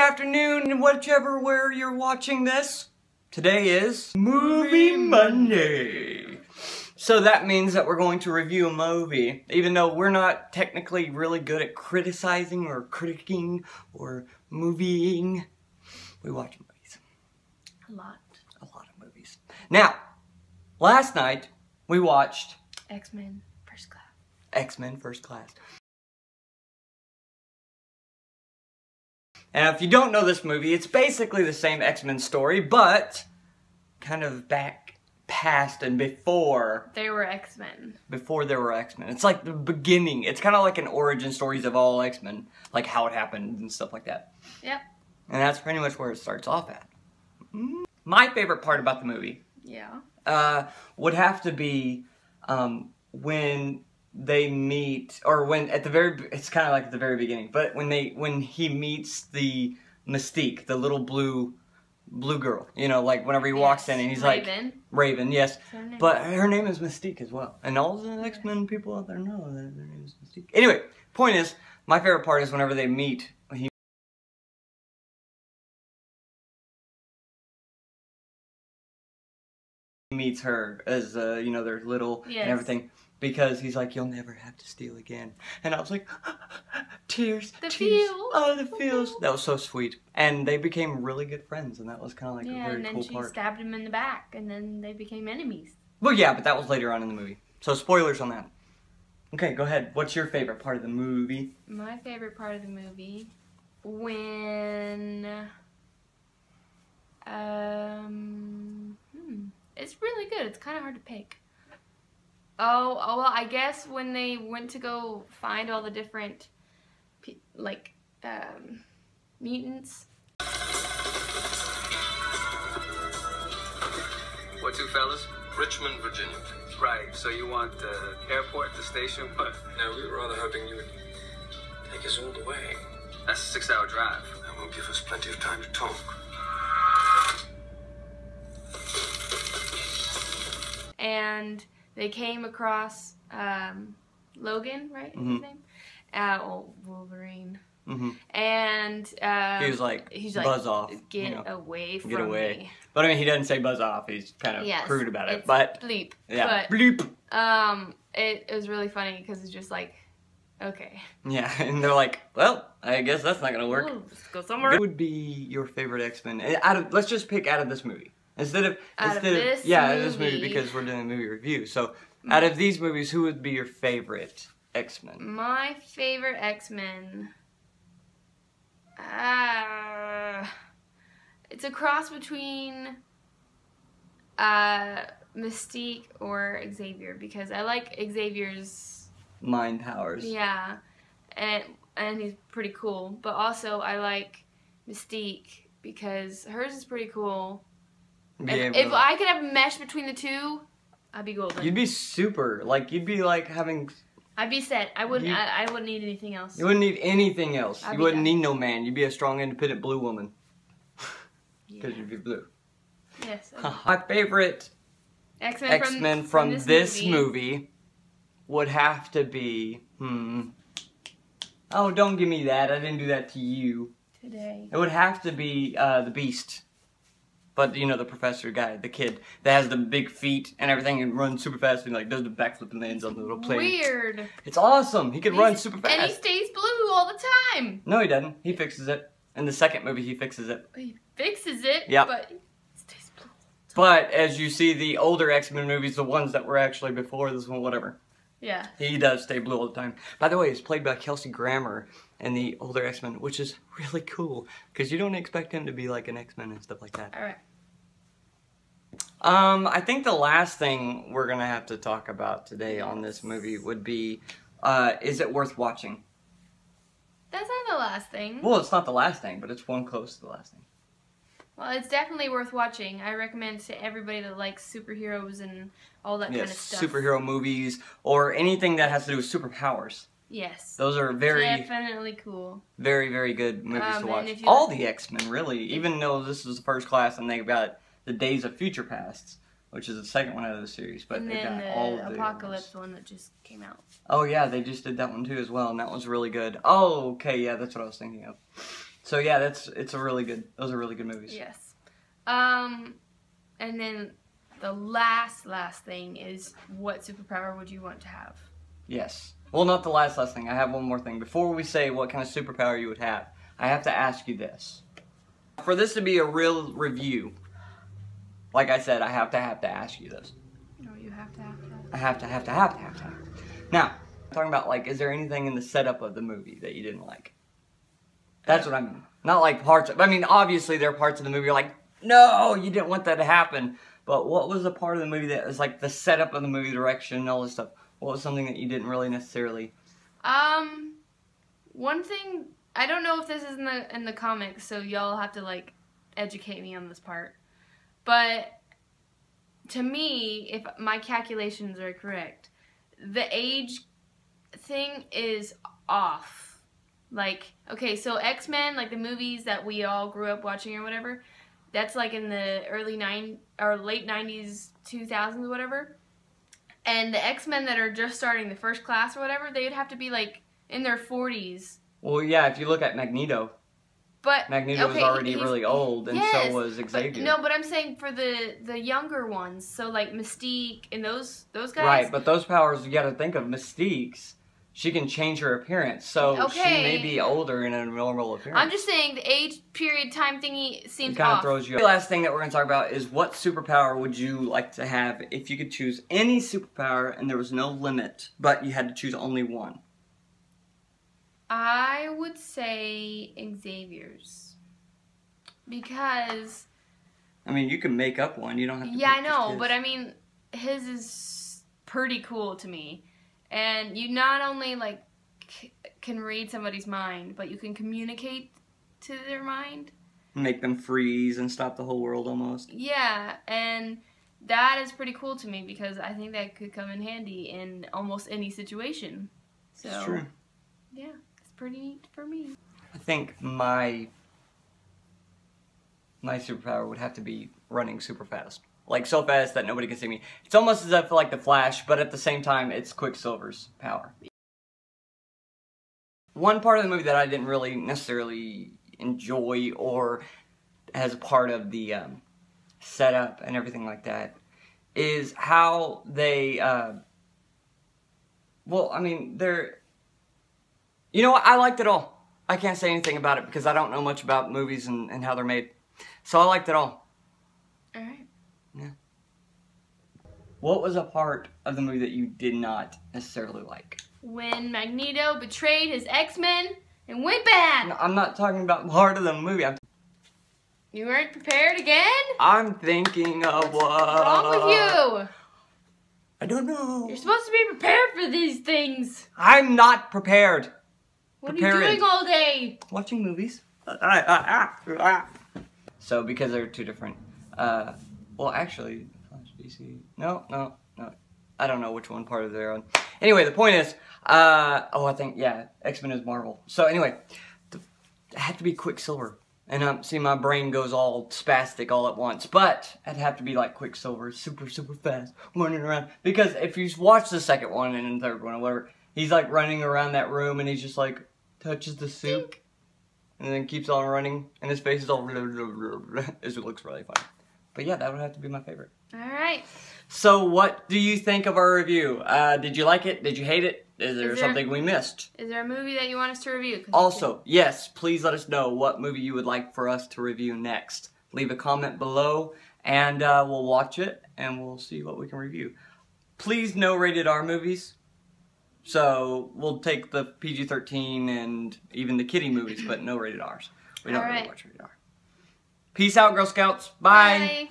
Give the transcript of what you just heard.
afternoon, whichever where you're watching this. Today is Movie Monday. So that means that we're going to review a movie, even though we're not technically really good at criticizing or critiquing or movieing. We watch movies. A lot of movies. Now, last night we watched X-Men First Class. X-Men First Class. And if you don't know this movie, it's basically the same X-Men story, but kind of back past and before They were X-Men. Before there were X-Men. It's like the beginning. It's kind of like an origin stories of all X-Men, like how it happened and stuff like that. Yep. And that's pretty much where it starts off at. My favorite part about the movie, would have to be when they meet, or when at the very, it's kind of like at the very beginning, but when he meets the Mystique, the little blue girl, you know, like whenever he walks in and he's Raven. like, Raven, yes, but her name is Mystique as well, and all the X-Men people out there know that their name is Mystique. Anyway, point is, my favorite part is whenever they meet, he meets her as, you know, they're little and everything. Because he's like, you'll never have to steal again. And I was like, tears, The tears. feels. Oh, the feels. That was so sweet. And they became really good friends, and that was kind of like a very cool part. Yeah, and then she stabbed him in the back, and then they became enemies. Well, yeah, but that was later on in the movie. So spoilers on that. Okay, go ahead. What's your favorite part of the movie? My favorite part of the movie, when, it's really good. It's kind of hard to pick. Oh, well, I guess when they went to go find all the different, mutants. What two fellas? Richmond, Virginia. Right, so you want the airport, the station, what? No, we were rather hoping you would take us all the way. That's a 6-hour drive. That will give us plenty of time to talk. And they came across Logan, right? Is his name? Wolverine. And he was like, buzz off. Get away from me. But I mean, he doesn't say buzz off. He's kind of crude about it. But bleep. Yeah, but, bleep. It was really funny because it's just like, okay. Yeah, and they're like, well, I guess that's not gonna work. Ooh, let's go somewhere. What would be your favorite X-Men? Let's just pick out of this movie. Instead of this movie, because we're doing a movie review. So, out of these movies, who would be your favorite X-Men? My favorite X-Men, it's a cross between Mystique or Xavier, because I like Xavier's mind powers. Yeah, and he's pretty cool. But also, I like Mystique because hers is pretty cool. If I could have a mesh between the two, I'd be golden. You'd be super, like, you'd be like having... I'd be set. I wouldn't need anything else. You wouldn't need anything else. You wouldn't need no man. You'd be a strong, independent blue woman. Because you'd be blue. Yes. My favorite X-Men from this movie would have to be... Oh, don't give me that. I didn't do that to you. Today. It would have to be the Beast. But, you know, the professor guy, the kid, that has the big feet and everything and runs super fast and, like, does the backflip and lands on the little plane. Weird. It's awesome. He can run super fast. And he stays blue all the time. No, he doesn't. He fixes it. In the second movie, he fixes it. He fixes it, but he stays blue all the time. But, as you see, the older X-Men movies, the ones that were actually before this one, whatever. Yeah. He does stay blue all the time. By the way, he's played by Kelsey Grammer in the older X-Men, which is really cool. Because you don't expect him to be like an X-Men and stuff like that. Alright. I think the last thing we're going to have to talk about today on this movie would be, is it worth watching? That's not the last thing. Well, it's not the last thing, but it's one close to the last thing. Well, it's definitely worth watching. I recommend to everybody that likes superheroes and all that kind of stuff. Yes, superhero movies, or anything that has to do with superpowers. Yes. Those are definitely cool. Very, very good movies to watch. All the X-Men, really. Even though this is the First Class and they've got the Days of Future Pasts, which is the second one out of the series, but and they've then got all of the Apocalypse one that just came out. Oh yeah, they just did that one too as well, and that was really good. Oh, okay, yeah, that's what I was thinking of. So yeah, those are really good movies. Yes. And then the last thing is, what superpower would you want to have? Yes. Well, not the last thing. I have one more thing. Before we say what kind of superpower you would have, I have to ask you this. For this to be a real review, like I said, I have to ask you this. No, you have to. I have to. Now, I'm talking about, like, is there anything in the setup of the movie that you didn't like? That's what I mean. Not like parts of, I mean, obviously there are parts of the movie you're like, no, you didn't want that to happen. But what was the part of the movie that was like the setup of the movie, direction, and all this stuff? What was something that you didn't really necessarily... One thing, I don't know if this is in the comics, so y'all have to, like, educate me on this part. But to me, if my calculations are correct, the age thing is off. Like, okay, so X-Men, like the movies that we all grew up watching or whatever, that's like in the late 90s, 2000s, or whatever. And the X-Men that are just starting the first class or whatever, they would have to be like in their 40s. Well, yeah, if you look at Magneto. But Magneto was already really old, and yes, so was Xavier. But I'm saying for the younger ones, so like Mystique and those guys. Right, but those powers, you got to think of Mystique's. She can change her appearance, so she may be older in a normal appearance. I'm just saying the age period time thingy seems kind off. of throws you off. The last thing that we're going to talk about is what superpower would you like to have if you could choose any superpower and there was no limit, but you had to choose only one? I would say Xavier's. Because... I mean, you can make up one. You don't have to... Yeah, I know, but I mean, his is pretty cool to me. And you not only, like, can read somebody's mind, but you can communicate to their mind. Make them freeze and stop the whole world almost. Yeah, and that is pretty cool to me because I think that could come in handy in almost any situation. So, it's true. Yeah, it's pretty neat for me. I think my superpower would have to be running super fast. Like, so fast that nobody can see me. It's almost as if like the Flash, but at the same time, it's Quicksilver's power. One part of the movie that I didn't really necessarily enjoy or as a part of the setup and everything like that is how they, well, I mean, they're, you know what, I liked it all. I can't say anything about it because I don't know much about movies and how they're made. So I liked it all. Alright. Yeah. What was a part of the movie that you did not necessarily like? When Magneto betrayed his X-Men and went bad. No, I'm not talking about part of the movie. You weren't prepared again? I'm thinking of what? What's wrong with you? I don't know. You're supposed to be prepared for these things. I'm not prepared. What are you doing all day? Watching movies. So because they're two different. Well, actually, Flash, DC. No. I don't know which one part of they're on. Anyway, the point is, I think, yeah, X-Men is Marvel. So anyway, it had to be Quicksilver. And see, my brain goes all spastic all at once. But it'd have to be like Quicksilver, super fast, running around. Because if you watch the second one and the third one or whatever, he's like running around that room and he's just like, touches the soup. And then keeps on running. And his face is all, it looks really funny. But yeah, that would have to be my favorite. Alright. So what do you think of our review? Did you like it? Did you hate it? Is there something we missed? Is there a movie that you want us to review? Also, yes, please let us know what movie you would like for us to review next. Leave a comment below and we'll watch it and we'll see what we can review. Please no rated R movies. So we'll take the PG-13 and even the kiddie movies, but no rated Rs. We don't really watch rated R. Peace out, Girl Scouts. Bye. Bye.